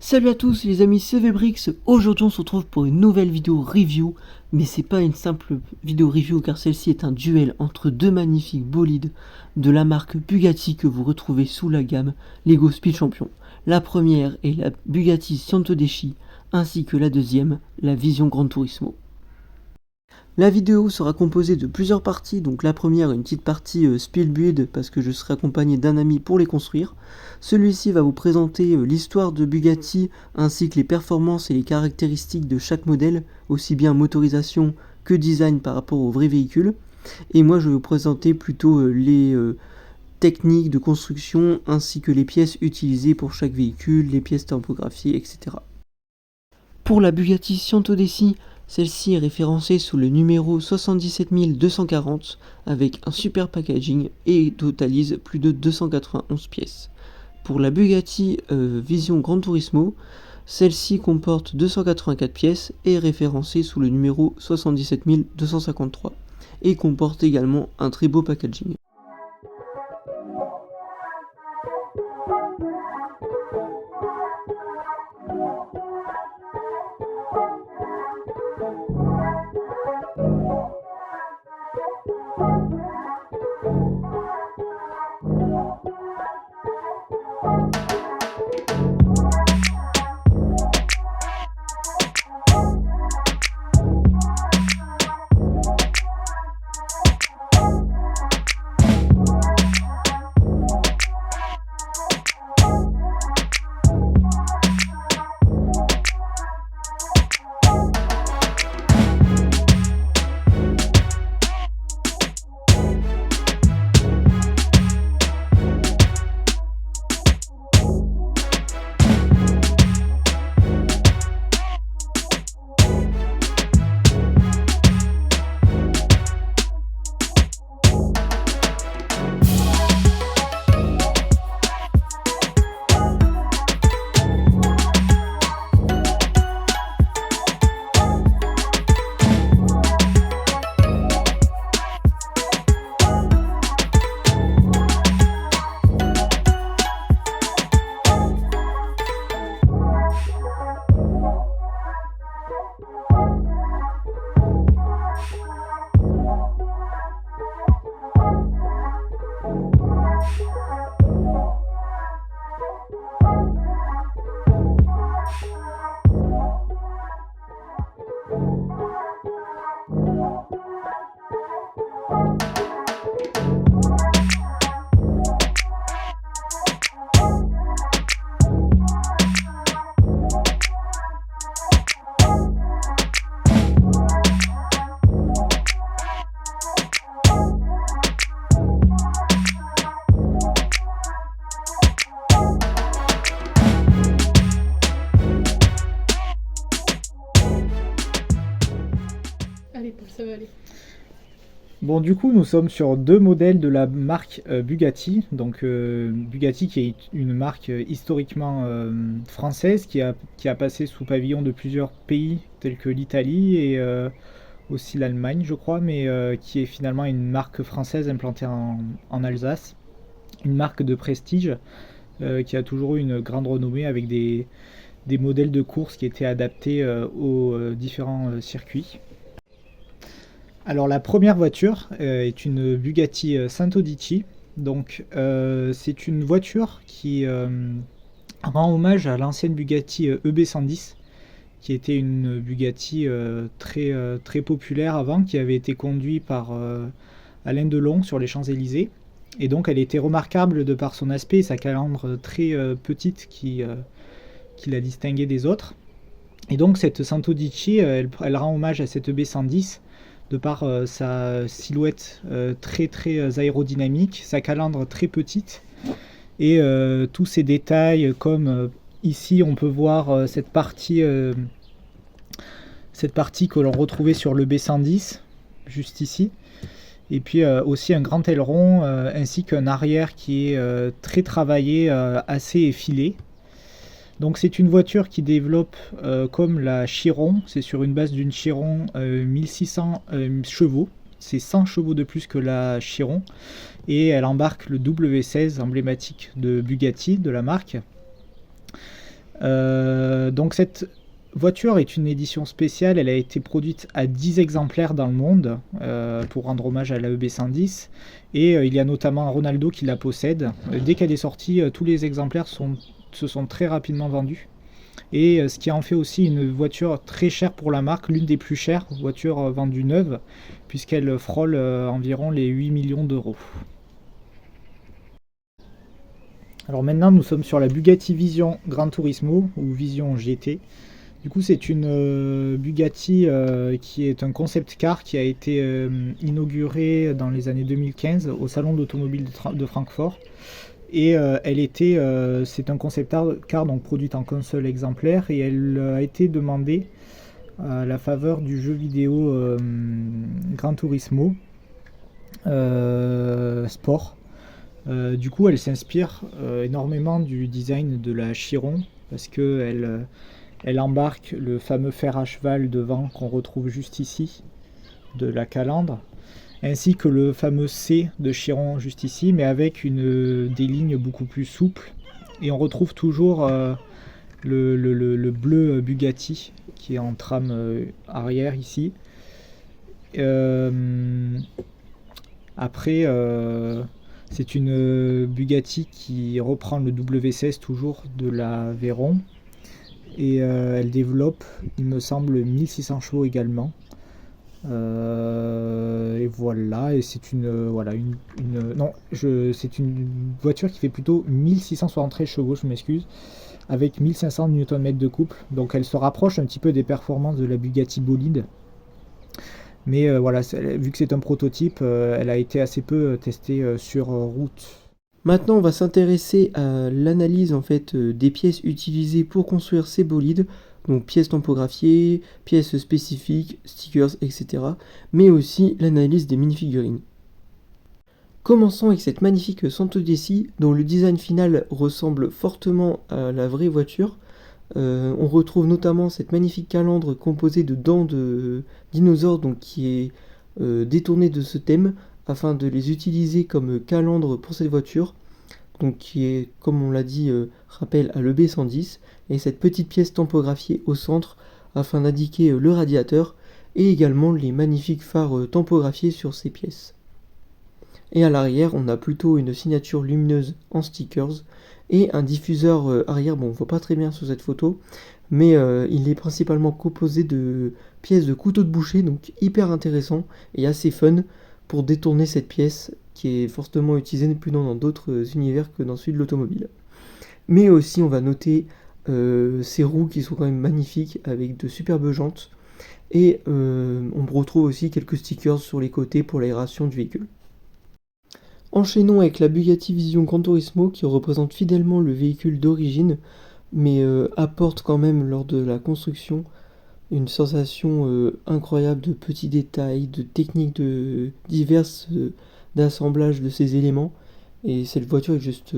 Salut à tous les amis, c'est Vebrix. Aujourd'hui on se retrouve pour une nouvelle vidéo review, mais c'est pas une simple vidéo review car celle-ci est un duel entre deux magnifiques bolides de la marque Bugatti que vous retrouvez sous la gamme Lego Speed Champion. La première est la Bugatti Ciantodeschi ainsi que la deuxième, la Vision Gran Turismo. La vidéo sera composée de plusieurs parties, donc la première une petite partie speed build parce que je serai accompagné d'un ami pour les construire. Celui-ci va vous présenter l'histoire de Bugatti ainsi que les performances et les caractéristiques de chaque modèle, aussi bien motorisation que design par rapport au vrai véhicule. Et moi je vais vous présenter plutôt les techniques de construction ainsi que les pièces utilisées pour chaque véhicule, les pièces typographiées, etc. Pour la Bugatti Ciantodeschi, celle-ci est référencée sous le numéro 77240 avec un super packaging et totalise plus de 291 pièces. Pour la Bugatti Vision Gran Turismo, celle-ci comporte 284 pièces et est référencée sous le numéro 77253 et comporte également un très beau packaging. Allez, Paul, ça va aller. Bon, du coup, nous sommes sur deux modèles de la marque Bugatti. Donc, Bugatti qui est une marque historiquement française qui a passé sous pavillon de plusieurs pays tels que l'Italie et aussi l'Allemagne, je crois, mais qui est finalement une marque française implantée en Alsace. Une marque de prestige qui a toujours eu une grande renommée avec des modèles de course qui étaient adaptés aux différents circuits. Alors la première voiture est une Bugatti Ciantodeschi. Donc c'est une voiture qui rend hommage à l'ancienne Bugatti EB110 qui était une Bugatti très populaire avant, qui avait été conduite par Alain Delon sur les Champs-Élysées. Et donc elle était remarquable de par son aspect et sa calandre très petite qui la distinguait des autres. Et donc cette Ciantodeschi, elle rend hommage à cette EB110 de par sa silhouette très aérodynamique, sa calandre très petite et tous ces détails comme ici on peut voir cette partie que l'on retrouvait sur le B110 juste ici, et puis aussi un grand aileron ainsi qu'un arrière qui est très travaillé, assez effilé. Donc c'est une voiture qui développe comme la Chiron, c'est sur une base d'une Chiron 1600 chevaux, c'est 100 chevaux de plus que la Chiron, et elle embarque le W16 emblématique de Bugatti, de la marque. Donc cette voiture est une édition spéciale, elle a été produite à 10 exemplaires dans le monde pour rendre hommage à la EB110 et il y a notamment Ronaldo qui la possède. Dès qu'elle est sortie, tous les exemplaires se sont très rapidement vendus et ce qui en fait aussi une voiture très chère pour la marque, l'une des plus chères voitures vendues neuves puisqu'elle frôle environ les 8 millions d'euros. Alors maintenant nous sommes sur la Bugatti Vision Gran Turismo ou Vision GT. Du coup, c'est une Bugatti qui est un concept car qui a été inaugurée dans les années 2015 au salon d'automobile de Francfort. Et c'est un concept car donc produite en qu'un seul exemplaire et elle a été demandée à la faveur du jeu vidéo Gran Turismo Sport. Du coup, elle s'inspire énormément du design de la Chiron parce que elle embarque le fameux fer à cheval devant qu'on retrouve juste ici, de la calandre, ainsi que le fameux C de Chiron juste ici, mais avec des lignes beaucoup plus souples. Et on retrouve toujours le bleu Bugatti qui est en trame arrière ici. Après, c'est une Bugatti qui reprend le W16 toujours de la Veyron. Et elle développe, il me semble, 1600 chevaux également. Et voilà, et c'est c'est une voiture qui fait plutôt 1673 chevaux, je m'excuse, avec 1500 Nm de couple. Donc elle se rapproche un petit peu des performances de la Bugatti Bolide. Mais voilà, vu que c'est un prototype, elle a été assez peu testée sur route. Maintenant, on va s'intéresser à l'analyse en fait des pièces utilisées pour construire ces bolides, donc pièces tampographiées, pièces spécifiques, stickers, etc. Mais aussi l'analyse des minifigurines. Commençons avec cette magnifique Santo Desi, dont le design final ressemble fortement à la vraie voiture. On retrouve notamment cette magnifique calandre composée de dents de dinosaures, donc qui est détournée de ce thème, afin de les utiliser comme calandre pour cette voiture, donc qui est, comme on l'a dit, rappel à l'EB110, et cette petite pièce tampographiée au centre afin d'indiquer le radiateur, et également les magnifiques phares tampographiés sur ces pièces. Et à l'arrière, on a plutôt une signature lumineuse en stickers, et un diffuseur arrière, bon on voit pas très bien sur cette photo, mais il est principalement composé de pièces de couteau de boucher, donc hyper intéressant et assez fun, pour détourner cette pièce qui est fortement utilisée plus dans d'autres univers que dans celui de l'automobile. Mais aussi on va noter ces roues qui sont quand même magnifiques avec de superbes jantes et on retrouve aussi quelques stickers sur les côtés pour l'aération du véhicule. Enchaînons avec la Bugatti Vision Gran Turismo qui représente fidèlement le véhicule d'origine mais apporte quand même lors de la construction une sensation incroyable de petits détails, de techniques diverses d'assemblage de ces éléments. Et cette voiture est juste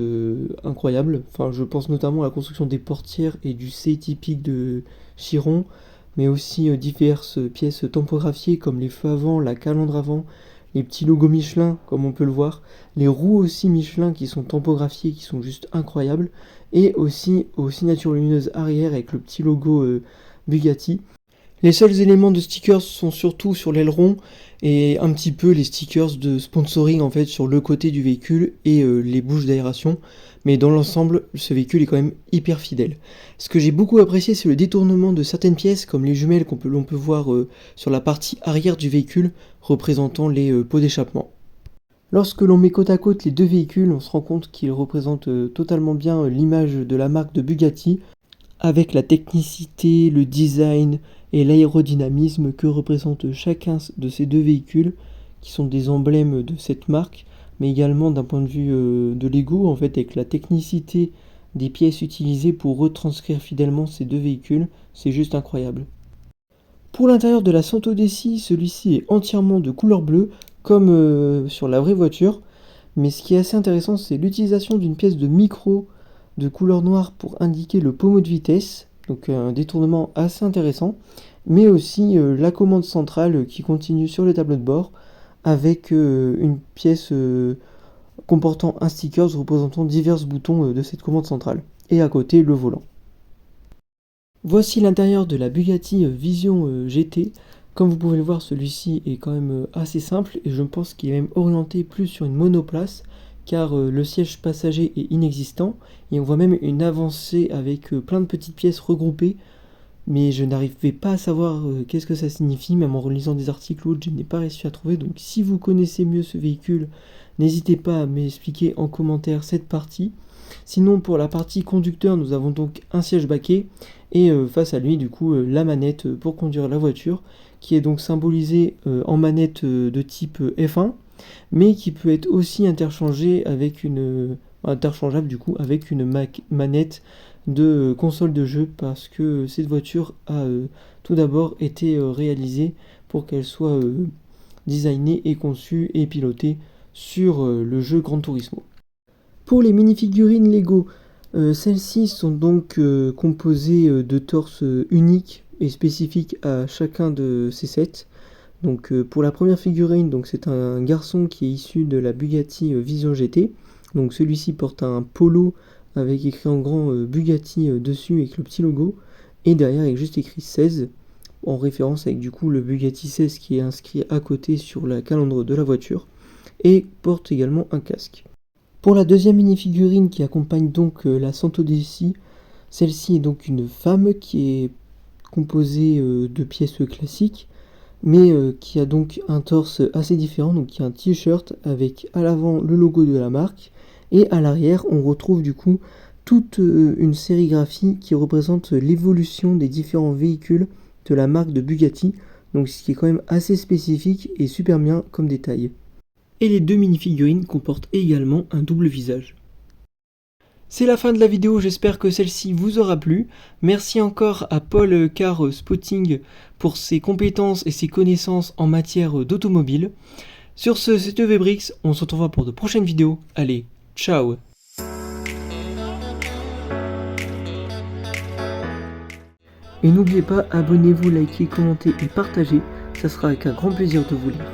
incroyable. Enfin, je pense notamment à la construction des portières et du C typique de Chiron, mais aussi diverses pièces tampographiées comme les feux avant, la calandre avant, les petits logos Michelin comme on peut le voir, les roues aussi Michelin qui sont tampographiées, qui sont juste incroyables, et aussi aux signatures lumineuses arrière avec le petit logo Bugatti. Les seuls éléments de stickers sont surtout sur l'aileron et un petit peu les stickers de sponsoring en fait sur le côté du véhicule et les bouches d'aération. Mais dans l'ensemble, ce véhicule est quand même hyper fidèle. Ce que j'ai beaucoup apprécié, c'est le détournement de certaines pièces comme les jumelles l'on peut voir sur la partie arrière du véhicule représentant les pots d'échappement. Lorsque l'on met côte à côte les deux véhicules, on se rend compte qu'ils représentent totalement bien l'image de la marque de Bugatti, avec la technicité, le design et l'aérodynamisme que représentent chacun de ces deux véhicules, qui sont des emblèmes de cette marque, mais également d'un point de vue de Lego, en fait, avec la technicité des pièces utilisées pour retranscrire fidèlement ces deux véhicules, c'est juste incroyable. Pour l'intérieur de la Santo Desi, celui-ci est entièrement de couleur bleue, comme sur la vraie voiture, mais ce qui est assez intéressant, c'est l'utilisation d'une pièce de micro de couleur noire pour indiquer le pommeau de vitesse, donc un détournement assez intéressant, mais aussi la commande centrale qui continue sur le tableau de bord avec une pièce comportant un sticker représentant divers boutons de cette commande centrale, et à côté le volant. Voici l'intérieur de la Bugatti Vision GT. Comme vous pouvez le voir, celui-ci est quand même assez simple et je pense qu'il est même orienté plus sur une monoplace car le siège passager est inexistant et on voit même une avancée avec plein de petites pièces regroupées, mais je n'arrivais pas à savoir qu'est-ce que ça signifie, même en relisant des articles ou autres, je n'ai pas réussi à trouver. Donc si vous connaissez mieux ce véhicule, n'hésitez pas à m'expliquer en commentaire cette partie. Sinon, pour la partie conducteur, nous avons donc un siège baquet et face à lui du coup la manette pour conduire la voiture, qui est donc symbolisée en manette de type F1, mais qui peut être aussi interchangeable du coup avec une manette de console de jeu, parce que cette voiture a tout d'abord été réalisée pour qu'elle soit designée et conçue et pilotée sur le jeu Gran Turismo. Pour les minifigurines Lego, celles-ci sont donc composées de torses uniques et spécifiques à chacun de ces sets. Donc pour la première figurine, donc c'est un garçon qui est issu de la Bugatti Vision GT. Donc celui-ci porte un polo avec écrit en grand Bugatti dessus avec le petit logo, et derrière avec juste écrit 16 en référence avec du coup le Bugatti 16 qui est inscrit à côté sur la calandre de la voiture, et porte également un casque. Pour la deuxième minifigurine qui accompagne donc la Santo Daisy, celle-ci est donc une femme qui est composée de pièces classiques, mais qui a donc un torse assez différent, donc qui a un t-shirt avec à l'avant le logo de la marque, et à l'arrière on retrouve du coup toute une sérigraphie qui représente l'évolution des différents véhicules de la marque de Bugatti, donc ce qui est quand même assez spécifique et super bien comme détail. Et les deux minifigurines comportent également un double visage. C'est la fin de la vidéo, j'espère que celle-ci vous aura plu. Merci encore à Paul Car Spotting pour ses compétences et ses connaissances en matière d'automobile. Sur ce, c'était Webrix, on se retrouvera pour de prochaines vidéos. Allez, ciao! Et n'oubliez pas, abonnez-vous, likez, commentez et partagez, ça sera avec un grand plaisir de vous lire.